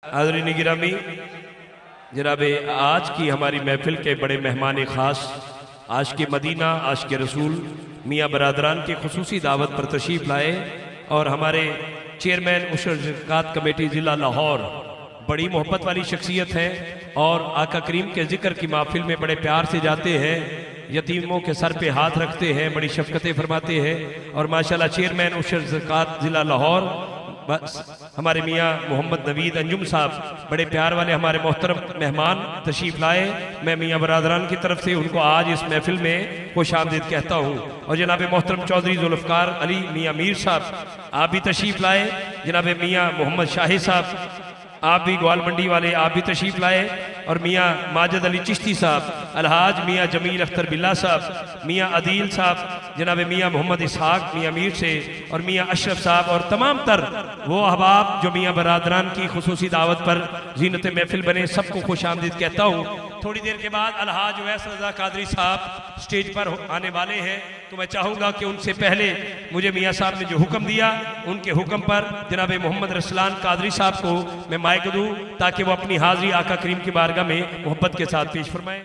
हाज़रीन गिरामी, जनाब आज की हमारी महफिल के बड़े मेहमान ख़ास आशिक़ मदीना आशिक़ रसूल मियाँ बरादरान की खुसूसी दावत पर तशरीफ़ लाए और हमारे चेयरमैन उशर ज़कात कमेटी ज़िला लाहौर बड़ी मोहब्बत वाली शख्सियत हैं और आका करीम के ज़िक्र की महफिल में बड़े प्यार से जाते हैं, यतीमों के सर पे हाथ रखते हैं, बड़ी शफ़क़तें फरमाते हैं। और माशाल्लाह चेयरमैन उशर ज़कात ज़िला लाहौर बस हमारे मियाँ मोहम्मद नवीद अंजुम साहब बड़े प्यार वाले हमारे मोहतरम मेहमान तशरीफ़ लाए। मैं मियाँ बरादरान की तरफ से उनको आज इस महफिल में खुशामदीद कहता हूँ। और जनाब मोहतरम चौधरी जुल्फ़कार अली मियाँ मीर साहब आप भी तशरीफ़ लाए। जनाब मियाँ मोहम्मद शाहिद साहब आप भी ग्वाल मंडी वाले आप भी तशरीफ़ लाए। और मियाँ माजिद अली चिश्ती साहब, अलहाज मियाँ जमील अख्तर बिल्ला साहब, मियाँ अदील साहब, जनाब मियाँ मोहम्मद इसहाक मियाँ मीर से और मियाँ अशरफ साहब और तमाम तर वो अहबाब जो मियाँ बरादरान की खुसूसी दावत पर जीनत महफिल बने, सबको खुश आमदीद कहता हूँ। थोड़ी देर के बाद अलहाज वैस रज़ा कादरी साहब स्टेज पर आने वाले हैं, तो मैं चाहूँगा कि उनसे पहले मुझे मियाँ साहब ने जो हुक्म दिया उनके हुक्म पर जनाब मोहम्मद रसलान कादरी साहब को मैं माइक दूँ ताकि वो अपनी हाज़री आका करीम की बारगाह में मोहब्बत के साथ पेश फरमाएं।